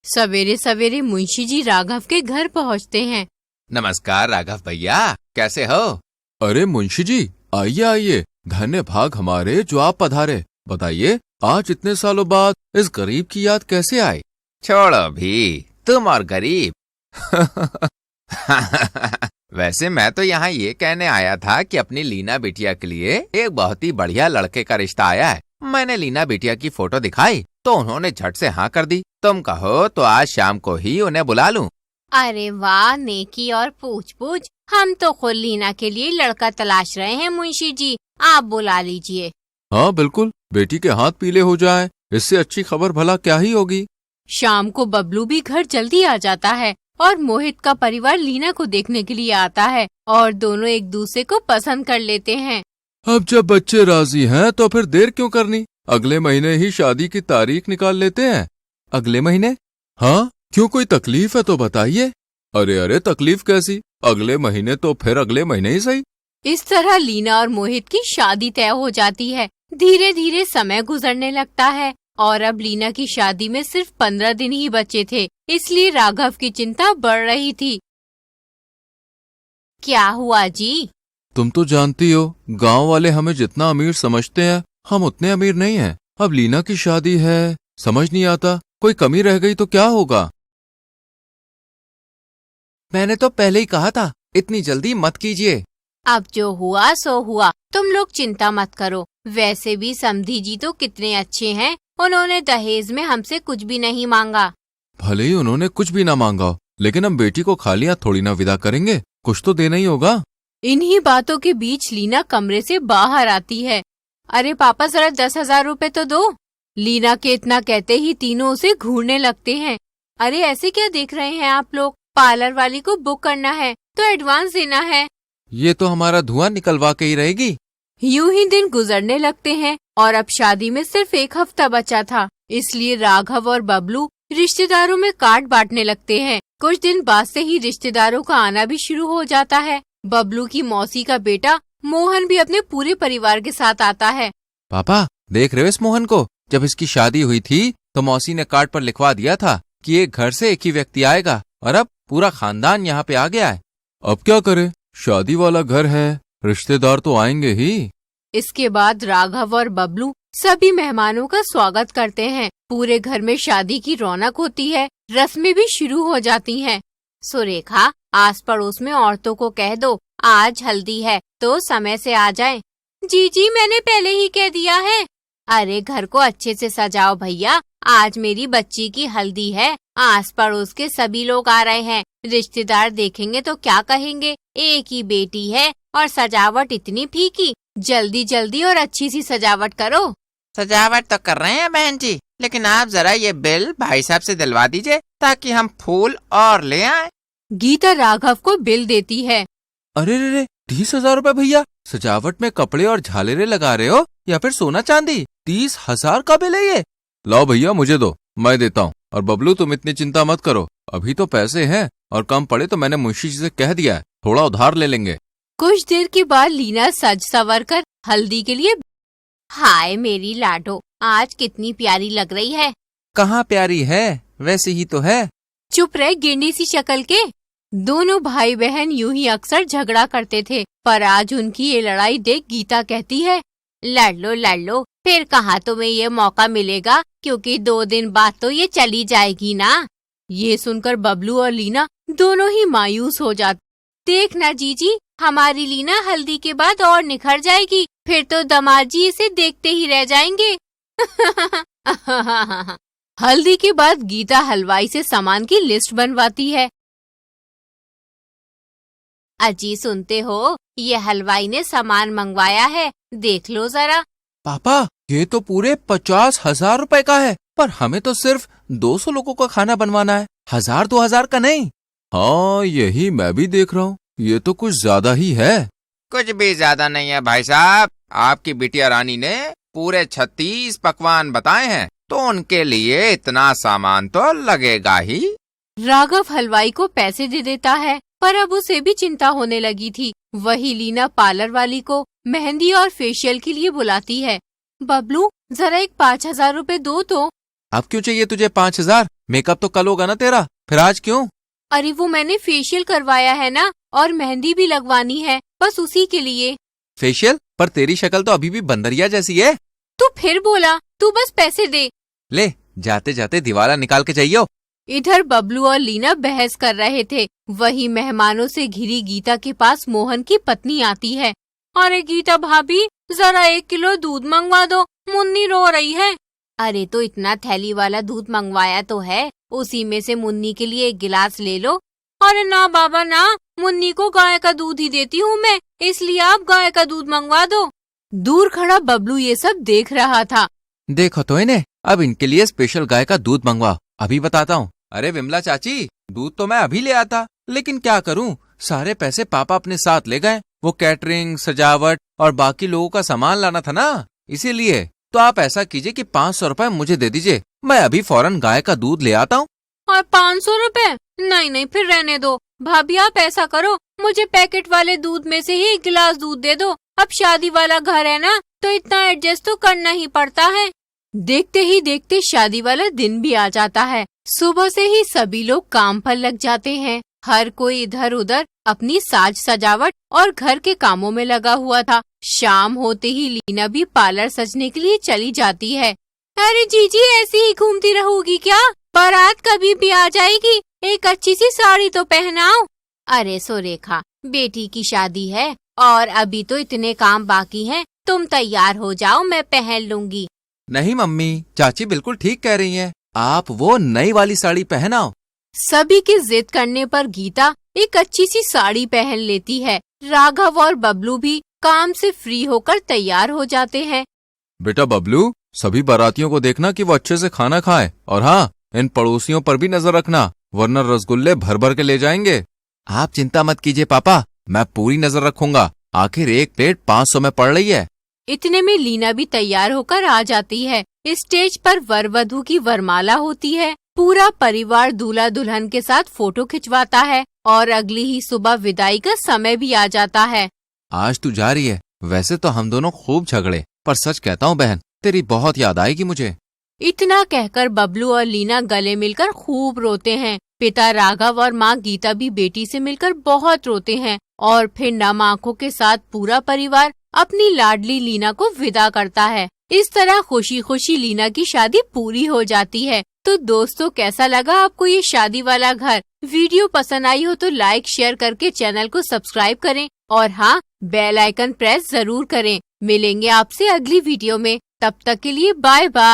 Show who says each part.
Speaker 1: सवेरे सवेरे मुंशी जी राघव के घर पहुंचते हैं।
Speaker 2: नमस्कार राघव भैया, कैसे हो?
Speaker 3: अरे मुंशी जी, आइए आइए, धन्य भाग हमारे जो आप पधारे। बताइए, आज इतने सालों बाद इस गरीब की याद कैसे आई?
Speaker 2: छोड़ो भी, तुम और गरीब। वैसे मैं तो यहाँ ये कहने आया था कि अपनी लीना बिटिया के लिए एक बहुत ही बढ़िया लड़के का रिश्ता आया है। मैंने लीना बिटिया की फोटो दिखाई तो उन्होंने झट से हाँ कर दी। तुम कहो तो आज शाम को ही उन्हें बुला लूं।
Speaker 1: अरे वाह, नेकी और पूछ पूछ। हम तो खुद लीना के लिए लड़का तलाश रहे हैं मुंशी जी, आप बुला लीजिए।
Speaker 3: हाँ बिल्कुल, बेटी के हाथ पीले हो जाएं, इससे अच्छी खबर भला क्या ही होगी।
Speaker 1: शाम को बबलू भी घर जल्दी आ जाता है और मोहित का परिवार लीना को देखने के लिए आता है और दोनों एक दूसरे को पसंद कर लेते हैं।
Speaker 3: अब जब बच्चे राजी हैं तो फिर देर क्यों करनी? अगले महीने ही शादी की तारीख निकाल लेते हैं। अगले महीने? हाँ, क्यों कोई तकलीफ है तो बताइए। अरे तकलीफ कैसी? अगले महीने तो फिर अगले महीने ही सही।
Speaker 1: इस तरह लीना और मोहित की शादी तय हो जाती है। धीरे धीरे समय गुजरने लगता है और अब लीना की शादी में सिर्फ 15 दिन ही बचे थे, इसलिए राघव की चिंता बढ़ रही थी। क्या हुआ जी?
Speaker 3: तुम तो जानती हो, गांव वाले हमें जितना अमीर समझते हैं हम उतने अमीर नहीं हैं। अब लीना की शादी है, समझ नहीं आता कोई कमी रह गई तो क्या होगा।
Speaker 2: मैंने तो पहले ही कहा था, इतनी जल्दी मत कीजिए।
Speaker 1: अब जो हुआ सो हुआ, तुम लोग चिंता मत करो। वैसे भी समधी जी तो कितने अच्छे हैं, उन्होंने दहेज में हमसे कुछ भी नहीं मांगा।
Speaker 3: भले ही उन्होंने कुछ भी ना मांगा हो, लेकिन हम बेटी को खाली हाथ थोड़ी ना विदा करेंगे, कुछ तो देना ही होगा।
Speaker 1: इन्हीं बातों के बीच लीना कमरे से बाहर आती है। अरे पापा, जरा 10,000 रुपए तो दो। लीना के इतना कहते ही तीनों उसे घूरने लगते हैं। अरे ऐसे क्या देख रहे हैं आप लोग? पार्लर वाली को बुक करना है तो एडवांस देना है।
Speaker 2: ये तो हमारा धुआं निकलवा के ही रहेगी।
Speaker 1: यूं ही दिन गुजरने लगते हैं और अब शादी में सिर्फ 1 हफ्ता बचा था, इसलिए राघव और बबलू रिश्तेदारों में कार्ड बांटने लगते हैं। कुछ दिन बाद से ही रिश्तेदारों का आना भी शुरू हो जाता है। बबलू की मौसी का बेटा मोहन भी अपने पूरे परिवार के साथ आता है।
Speaker 2: पापा, देख रहे हो इस मोहन को? जब इसकी शादी हुई थी तो मौसी ने कार्ड पर लिखवा दिया था कि एक घर से एक ही व्यक्ति आएगा, और अब पूरा खानदान यहाँ पे आ गया है।
Speaker 3: अब क्या करे, शादी वाला घर है, रिश्तेदार तो आएंगे ही।
Speaker 1: इसके बाद राघव और बबलू सभी मेहमानों का स्वागत करते हैं। पूरे घर में शादी की रौनक होती है, रस्में भी शुरू हो जाती हैं। सुरेखा, आस पड़ोस में औरतों को कह दो आज हल्दी है तो समय से आ जाएं। जी मैंने पहले ही कह दिया है। अरे घर को अच्छे से सजाओ भैया, आज मेरी बच्ची की हल्दी है। आस पड़ोस के सभी लोग आ रहे हैं, रिश्तेदार देखेंगे तो क्या कहेंगे, एक ही बेटी है और सजावट इतनी फीकी। जल्दी जल्दी और अच्छी सी सजावट करो।
Speaker 2: सजावट तो कर रहे हैं बहन जी, लेकिन आप जरा ये बिल भाई साहब से दिलवा दीजिए ताकि हम फूल और ले आए।
Speaker 1: गीता राघव को बिल देती है।
Speaker 3: अरे 30,000 रुपए भैया, सजावट में कपड़े और झालरें लगा रहे हो या फिर सोना चांदी? 30,000 का बिल है ये? लाओ भैया मुझे दो, मैं देता हूँ। और बबलू तुम इतनी चिंता मत करो, अभी तो पैसे हैं और कम पड़े तो मैंने मुंशी जी से कह दिया है, थोड़ा उधार ले लेंगे।
Speaker 1: कुछ देर के बाद लीना सज संवर कर हल्दी के लिए। हाय मेरी लाडो, आज कितनी प्यारी लग रही है।
Speaker 2: कहाँ प्यारी है, वैसे ही तो है।
Speaker 1: चुप रहे गेंडी सी शक्ल के। दोनों भाई बहन यूं ही अक्सर झगड़ा करते थे, पर आज उनकी ये लड़ाई देख गीता कहती है, लड़ लो, फिर कहाँ तुम्हें ये मौका मिलेगा, क्योंकि 2 दिन बाद तो ये चली जाएगी ना। ये सुनकर बबलू और लीना दोनों ही मायूस हो जाते। देखना जीजी, हमारी लीना हल्दी के बाद और निखर जाएगी, फिर तो दामाद जी इसे देखते ही रह जाएंगे। हल्दी के बाद गीता हलवाई से सामान की लिस्ट बनवाती है। अजी सुनते हो, ये हलवाई ने सामान मंगवाया है, देख लो जरा।
Speaker 2: पापा, ये तो पूरे 50,000 रुपए का है, पर हमें तो सिर्फ 200 लोगों का खाना बनवाना है, 1,000-2,000 का नहीं।
Speaker 3: हाँ यही मैं भी देख रहा हूँ, ये तो कुछ ज्यादा ही है।
Speaker 2: कुछ भी ज्यादा नहीं है भाई साहब, आपकी बिटिया रानी ने पूरे 36 पकवान बताए हैं, तो उनके लिए इतना सामान तो लगेगा ही।
Speaker 1: राघव हलवाई को पैसे दे देता है, पर अब उसे भी चिंता होने लगी थी। वही लीना पार्लर वाली को मेहंदी और फेशियल के लिए बुलाती है। बबलू, जरा एक 5,000 रुपए दो तो।
Speaker 3: अब क्यों चाहिए तुझे 5,000? मेकअप तो कल होगा ना तेरा, फिर आज क्यों?
Speaker 1: अरे वो मैंने फेशियल करवाया है ना, और मेहंदी भी लगवानी है, बस उसी के लिए।
Speaker 3: फेशियल? पर तेरी शक्ल तो अभी भी बंदरिया जैसी है।
Speaker 1: तू फिर बोला, तू बस पैसे दे।
Speaker 3: ले, जाते जाते दिवाला निकाल के जाइयो।
Speaker 1: इधर बबलू और लीना बहस कर रहे थे। वहीं मेहमानों से घिरी गीता के पास मोहन की पत्नी आती है। अरे गीता भाभी, जरा 1 किलो दूध मंगवा दो, मुन्नी रो रही है। अरे तो इतना थैली वाला दूध मंगवाया तो है, उसी में से मुन्नी के लिए 1 गिलास ले लो। अरे ना बाबा ना, मुन्नी को गाय का दूध ही देती हूँ मैं, इसलिए आप गाय का दूध मंगवा दो। दूर खड़ा बबलू ये सब देख रहा था।
Speaker 3: देखो तो इन्हें, अब इनके लिए स्पेशल गाय का दूध मंगवाओ, अभी बताता हूँ। अरे विमला चाची, दूध तो मैं अभी ले आता, लेकिन क्या करूँ, सारे पैसे पापा अपने साथ ले गए। वो कैटरिंग, सजावट और बाकी लोगों का सामान लाना था ना, इसीलिए। तो आप ऐसा कीजिए कि 500 रुपए मुझे दे दीजिए, मैं अभी फौरन गाय का दूध ले आता हूँ।
Speaker 1: और 500 रुपए? नहीं नहीं, फिर रहने दो। भाभी आप ऐसा करो, मुझे पैकेट वाले दूध में से ही 1 गिलास दूध दे दो। अब शादी वाला घर है ना, तो इतना एडजस्ट तो करना ही पड़ता है। देखते ही देखते शादी वाला दिन भी आ जाता है। सुबह से ही सभी लोग काम पर लग जाते हैं। हर कोई इधर उधर अपनी साज सजावट और घर के कामों में लगा हुआ था। शाम होते ही लीना भी पार्लर सजने के लिए चली जाती है। अरे जीजी, ऐसी ही घूमती रहोगी क्या? बारात कभी भी आ जाएगी, एक अच्छी सी साड़ी तो पहनाओ। अरे सुरेखा, बेटी की शादी है और अभी तो इतने काम बाकी हैं, तुम तैयार हो जाओ, मैं पहन लूंगी।
Speaker 3: नहीं मम्मी, चाची बिल्कुल ठीक कह रही हैं, आप वो नई वाली साड़ी पहनाओ।
Speaker 1: सभी के जिद करने पर गीता एक अच्छी सी साड़ी पहन लेती है। राघव और बबलू भी काम से फ्री होकर तैयार हो जाते हैं।
Speaker 3: बेटा बबलू, सभी बारातियों को देखना कि वो अच्छे से खाना खाए, और हाँ, इन पड़ोसियों पर भी नजर रखना, वरना रसगुल्ले भर भर के ले जाएंगे। आप चिंता मत कीजिए पापा, मैं पूरी नजर रखूंगा, आखिर एक प्लेट 500 में पड़ रही है।
Speaker 1: इतने में लीना भी तैयार होकर आ जाती है। स्टेज पर वर वधू की वरमाला होती है। पूरा परिवार दूल्हा दुल्हन के साथ फोटो खिंचवाता है और अगली ही सुबह विदाई का समय भी आ जाता है।
Speaker 3: आज तू जा रही है, वैसे तो हम दोनों खूब झगड़े, पर सच कहता हूँ बहन, तेरी बहुत याद आएगी मुझे।
Speaker 1: इतना कहकर बबलू और लीना गले मिलकर खूब रोते हैं। पिता राघव और माँ गीता भी बेटी से मिलकर बहुत रोते हैं और फिर नम आंखों के साथ पूरा परिवार अपनी लाडली लीना को विदा करता है। इस तरह खुशी खुशी लीना की शादी पूरी हो जाती है। तो दोस्तों, कैसा लगा आपको ये शादी वाला घर? वीडियो पसंद आई हो तो लाइक शेयर करके चैनल को सब्सक्राइब करें और हाँ, बेल आइकन प्रेस जरूर करें। मिलेंगे आपसे अगली वीडियो में, तब तक के लिए बाय बाय।